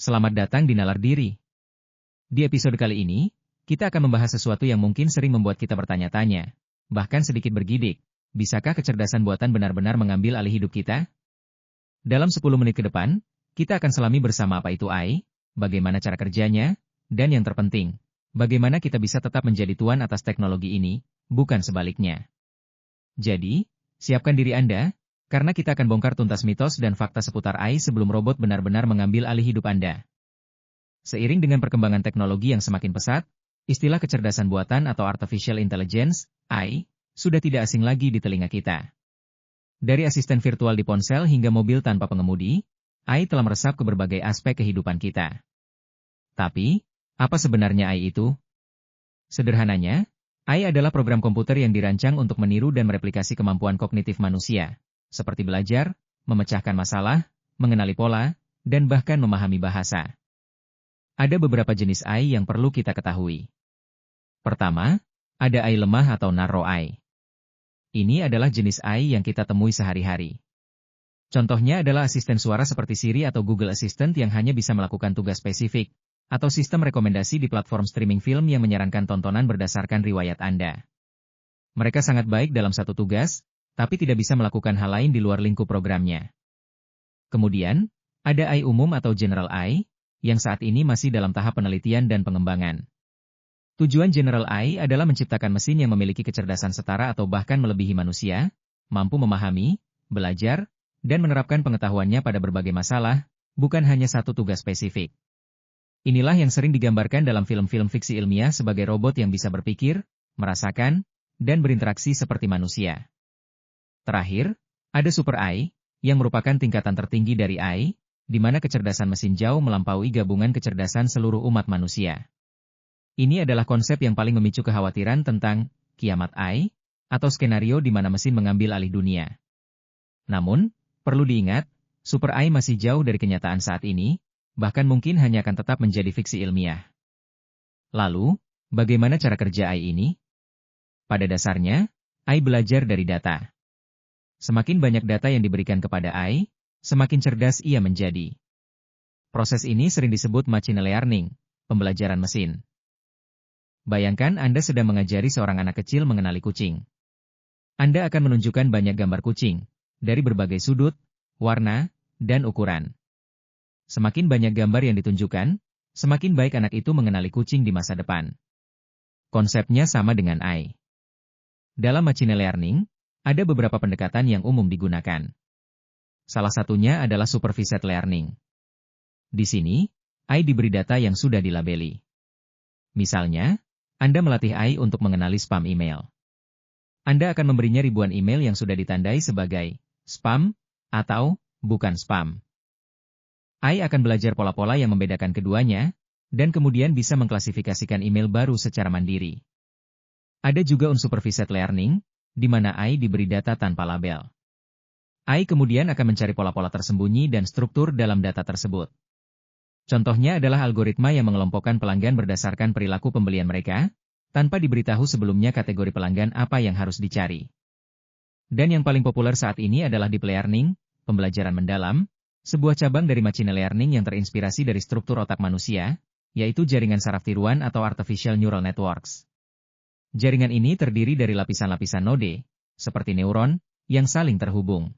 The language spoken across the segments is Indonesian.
Selamat datang di Nalar Diri. Di episode kali ini, kita akan membahas sesuatu yang mungkin sering membuat kita bertanya-tanya, bahkan sedikit bergidik. Bisakah kecerdasan buatan benar-benar mengambil alih hidup kita? Dalam 10 menit ke depan, kita akan selami bersama apa itu AI, bagaimana cara kerjanya, dan yang terpenting, bagaimana kita bisa tetap menjadi tuan atas teknologi ini, bukan sebaliknya. Jadi, siapkan diri Anda, karena kita akan bongkar tuntas mitos dan fakta seputar AI sebelum robot benar-benar mengambil alih hidup Anda. Seiring dengan perkembangan teknologi yang semakin pesat, istilah kecerdasan buatan atau artificial intelligence, AI, sudah tidak asing lagi di telinga kita. Dari asisten virtual di ponsel hingga mobil tanpa pengemudi, AI telah meresap ke berbagai aspek kehidupan kita. Tapi, apa sebenarnya AI itu? Sederhananya, AI adalah program komputer yang dirancang untuk meniru dan mereplikasi kemampuan kognitif manusia, seperti belajar, memecahkan masalah, mengenali pola, dan bahkan memahami bahasa. Ada beberapa jenis AI yang perlu kita ketahui. Pertama, ada AI lemah atau narrow AI. Ini adalah jenis AI yang kita temui sehari-hari. Contohnya adalah asisten suara seperti Siri atau Google Assistant yang hanya bisa melakukan tugas spesifik, atau sistem rekomendasi di platform streaming film yang menyarankan tontonan berdasarkan riwayat Anda. Mereka sangat baik dalam satu tugas, tapi tidak bisa melakukan hal lain di luar lingkup programnya. Kemudian, ada AI umum atau general AI, yang saat ini masih dalam tahap penelitian dan pengembangan. Tujuan general AI adalah menciptakan mesin yang memiliki kecerdasan setara atau bahkan melebihi manusia, mampu memahami, belajar, dan menerapkan pengetahuannya pada berbagai masalah, bukan hanya satu tugas spesifik. Inilah yang sering digambarkan dalam film-film fiksi ilmiah sebagai robot yang bisa berpikir, merasakan, dan berinteraksi seperti manusia. Terakhir, ada Super AI, yang merupakan tingkatan tertinggi dari AI, di mana kecerdasan mesin jauh melampaui gabungan kecerdasan seluruh umat manusia. Ini adalah konsep yang paling memicu kekhawatiran tentang kiamat AI, atau skenario di mana mesin mengambil alih dunia. Namun, perlu diingat, Super AI masih jauh dari kenyataan saat ini, bahkan mungkin hanya akan tetap menjadi fiksi ilmiah. Lalu, bagaimana cara kerja AI ini? Pada dasarnya, AI belajar dari data. Semakin banyak data yang diberikan kepada AI, semakin cerdas ia menjadi. Proses ini sering disebut machine learning, pembelajaran mesin. Bayangkan Anda sedang mengajari seorang anak kecil mengenali kucing. Anda akan menunjukkan banyak gambar kucing, dari berbagai sudut, warna, dan ukuran. Semakin banyak gambar yang ditunjukkan, semakin baik anak itu mengenali kucing di masa depan. Konsepnya sama dengan AI. Dalam machine learning, ada beberapa pendekatan yang umum digunakan. Salah satunya adalah supervised learning. Di sini, AI diberi data yang sudah dilabeli. Misalnya, Anda melatih AI untuk mengenali spam email. Anda akan memberinya ribuan email yang sudah ditandai sebagai spam atau bukan spam. AI akan belajar pola-pola yang membedakan keduanya, dan kemudian bisa mengklasifikasikan email baru secara mandiri. Ada juga unsupervised learning, di mana AI diberi data tanpa label. AI kemudian akan mencari pola-pola tersembunyi dan struktur dalam data tersebut. Contohnya adalah algoritma yang mengelompokkan pelanggan berdasarkan perilaku pembelian mereka, tanpa diberitahu sebelumnya kategori pelanggan apa yang harus dicari. Dan yang paling populer saat ini adalah deep learning, pembelajaran mendalam, sebuah cabang dari machine learning yang terinspirasi dari struktur otak manusia, yaitu jaringan saraf tiruan atau artificial neural networks. Jaringan ini terdiri dari lapisan-lapisan node, seperti neuron, yang saling terhubung.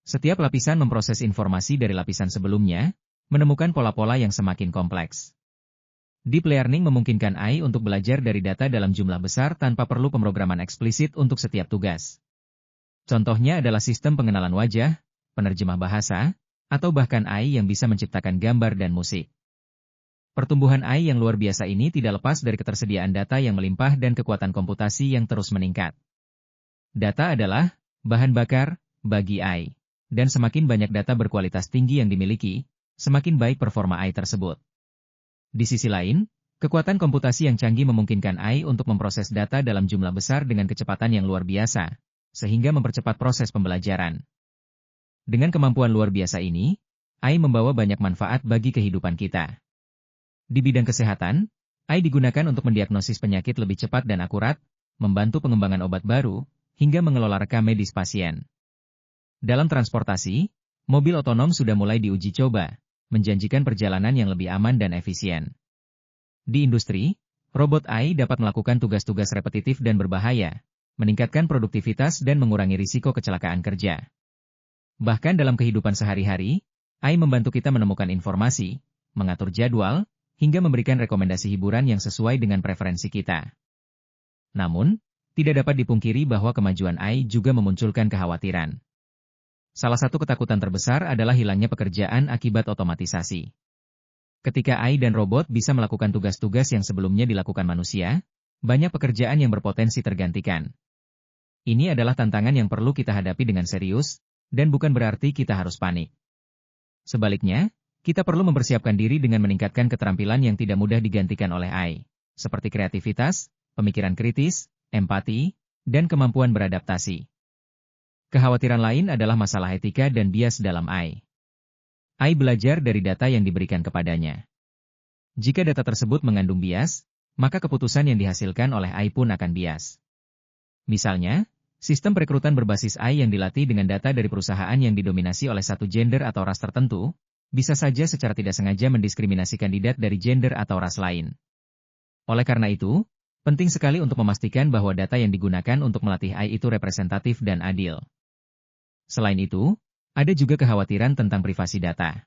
Setiap lapisan memproses informasi dari lapisan sebelumnya, menemukan pola-pola yang semakin kompleks. Deep learning memungkinkan AI untuk belajar dari data dalam jumlah besar tanpa perlu pemrograman eksplisit untuk setiap tugas. Contohnya adalah sistem pengenalan wajah, penerjemah bahasa, atau bahkan AI yang bisa menciptakan gambar dan musik. Pertumbuhan AI yang luar biasa ini tidak lepas dari ketersediaan data yang melimpah dan kekuatan komputasi yang terus meningkat. Data adalah bahan bakar bagi AI, dan semakin banyak data berkualitas tinggi yang dimiliki, semakin baik performa AI tersebut. Di sisi lain, kekuatan komputasi yang canggih memungkinkan AI untuk memproses data dalam jumlah besar dengan kecepatan yang luar biasa, sehingga mempercepat proses pembelajaran. Dengan kemampuan luar biasa ini, AI membawa banyak manfaat bagi kehidupan kita. Di bidang kesehatan, AI digunakan untuk mendiagnosis penyakit lebih cepat dan akurat, membantu pengembangan obat baru, hingga mengelola rekam medis pasien. Dalam transportasi, mobil otonom sudah mulai diuji coba, menjanjikan perjalanan yang lebih aman dan efisien. Di industri, robot AI dapat melakukan tugas-tugas repetitif dan berbahaya, meningkatkan produktivitas dan mengurangi risiko kecelakaan kerja. Bahkan dalam kehidupan sehari-hari, AI membantu kita menemukan informasi, mengatur jadwal, hingga memberikan rekomendasi hiburan yang sesuai dengan preferensi kita. Namun, tidak dapat dipungkiri bahwa kemajuan AI juga memunculkan kekhawatiran. Salah satu ketakutan terbesar adalah hilangnya pekerjaan akibat otomatisasi. Ketika AI dan robot bisa melakukan tugas-tugas yang sebelumnya dilakukan manusia, banyak pekerjaan yang berpotensi tergantikan. Ini adalah tantangan yang perlu kita hadapi dengan serius, dan bukan berarti kita harus panik. Sebaliknya, kita perlu mempersiapkan diri dengan meningkatkan keterampilan yang tidak mudah digantikan oleh AI, seperti kreativitas, pemikiran kritis, empati, dan kemampuan beradaptasi. Kekhawatiran lain adalah masalah etika dan bias dalam AI. AI belajar dari data yang diberikan kepadanya. Jika data tersebut mengandung bias, maka keputusan yang dihasilkan oleh AI pun akan bias. Misalnya, sistem perekrutan berbasis AI yang dilatih dengan data dari perusahaan yang didominasi oleh satu gender atau ras tertentu, bisa saja secara tidak sengaja mendiskriminasi kandidat dari gender atau ras lain. Oleh karena itu, penting sekali untuk memastikan bahwa data yang digunakan untuk melatih AI itu representatif dan adil. Selain itu, ada juga kekhawatiran tentang privasi data.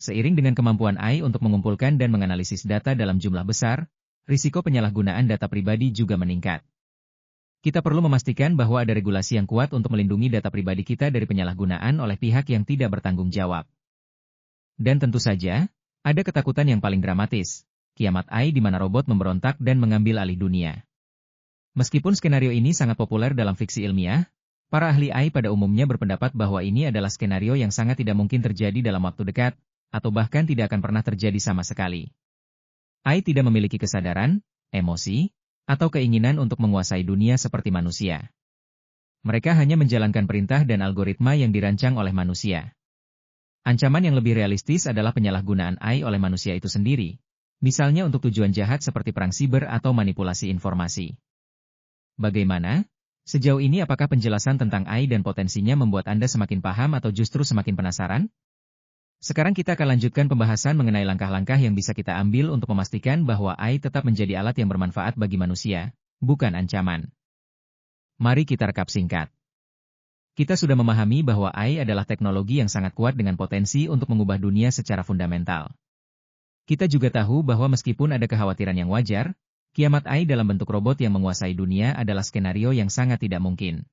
Seiring dengan kemampuan AI untuk mengumpulkan dan menganalisis data dalam jumlah besar, risiko penyalahgunaan data pribadi juga meningkat. Kita perlu memastikan bahwa ada regulasi yang kuat untuk melindungi data pribadi kita dari penyalahgunaan oleh pihak yang tidak bertanggung jawab. Dan tentu saja, ada ketakutan yang paling dramatis, kiamat AI di mana robot memberontak dan mengambil alih dunia. Meskipun skenario ini sangat populer dalam fiksi ilmiah, para ahli AI pada umumnya berpendapat bahwa ini adalah skenario yang sangat tidak mungkin terjadi dalam waktu dekat, atau bahkan tidak akan pernah terjadi sama sekali. AI tidak memiliki kesadaran, emosi, atau keinginan untuk menguasai dunia seperti manusia. Mereka hanya menjalankan perintah dan algoritma yang dirancang oleh manusia. Ancaman yang lebih realistis adalah penyalahgunaan AI oleh manusia itu sendiri, misalnya untuk tujuan jahat seperti perang siber atau manipulasi informasi. Bagaimana? Sejauh ini apakah penjelasan tentang AI dan potensinya membuat Anda semakin paham atau justru semakin penasaran? Sekarang kita akan lanjutkan pembahasan mengenai langkah-langkah yang bisa kita ambil untuk memastikan bahwa AI tetap menjadi alat yang bermanfaat bagi manusia, bukan ancaman. Mari kita rekap singkat. Kita sudah memahami bahwa AI adalah teknologi yang sangat kuat dengan potensi untuk mengubah dunia secara fundamental. Kita juga tahu bahwa meskipun ada kekhawatiran yang wajar, kiamat AI dalam bentuk robot yang menguasai dunia adalah skenario yang sangat tidak mungkin.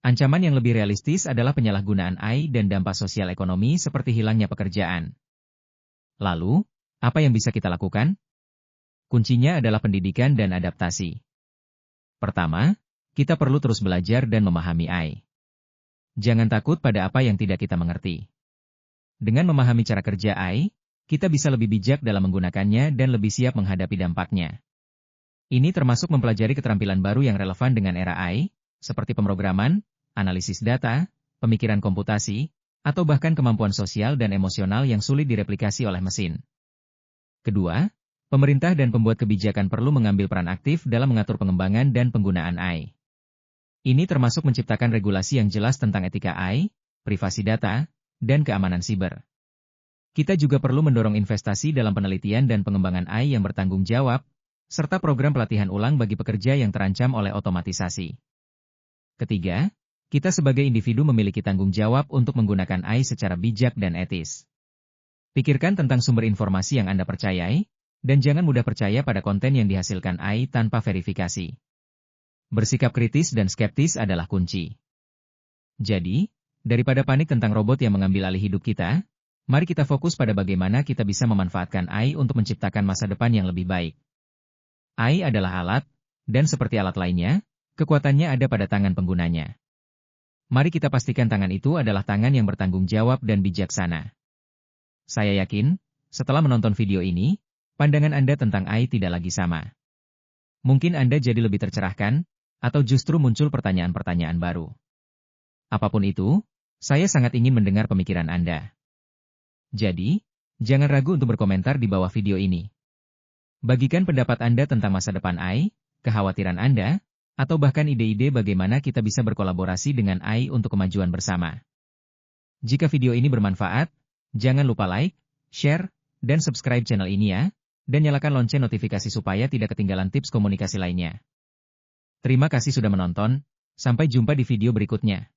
Ancaman yang lebih realistis adalah penyalahgunaan AI dan dampak sosial ekonomi seperti hilangnya pekerjaan. Lalu, apa yang bisa kita lakukan? Kuncinya adalah pendidikan dan adaptasi. Pertama, kita perlu terus belajar dan memahami AI. Jangan takut pada apa yang tidak kita mengerti. Dengan memahami cara kerja AI, kita bisa lebih bijak dalam menggunakannya dan lebih siap menghadapi dampaknya. Ini termasuk mempelajari keterampilan baru yang relevan dengan era AI, seperti pemrograman, analisis data, pemikiran komputasi, atau bahkan kemampuan sosial dan emosional yang sulit direplikasi oleh mesin. Kedua, pemerintah dan pembuat kebijakan perlu mengambil peran aktif dalam mengatur pengembangan dan penggunaan AI. Ini termasuk menciptakan regulasi yang jelas tentang etika AI, privasi data, dan keamanan siber. Kita juga perlu mendorong investasi dalam penelitian dan pengembangan AI yang bertanggung jawab, serta program pelatihan ulang bagi pekerja yang terancam oleh otomatisasi. Ketiga, kita sebagai individu memiliki tanggung jawab untuk menggunakan AI secara bijak dan etis. Pikirkan tentang sumber informasi yang Anda percayai, dan jangan mudah percaya pada konten yang dihasilkan AI tanpa verifikasi. Bersikap kritis dan skeptis adalah kunci. Jadi, daripada panik tentang robot yang mengambil alih hidup kita, mari kita fokus pada bagaimana kita bisa memanfaatkan AI untuk menciptakan masa depan yang lebih baik. AI adalah alat, dan seperti alat lainnya, kekuatannya ada pada tangan penggunanya. Mari kita pastikan tangan itu adalah tangan yang bertanggung jawab dan bijaksana. Saya yakin, setelah menonton video ini, pandangan Anda tentang AI tidak lagi sama. Mungkin Anda jadi lebih tercerahkan, atau justru muncul pertanyaan-pertanyaan baru. Apapun itu, saya sangat ingin mendengar pemikiran Anda. Jadi, jangan ragu untuk berkomentar di bawah video ini. Bagikan pendapat Anda tentang masa depan AI, kekhawatiran Anda, atau bahkan ide-ide bagaimana kita bisa berkolaborasi dengan AI untuk kemajuan bersama. Jika video ini bermanfaat, Jangan lupa like, share, dan subscribe channel ini ya, dan nyalakan lonceng notifikasi supaya tidak ketinggalan tips komunikasi lainnya. Terima kasih sudah menonton, sampai jumpa di video berikutnya.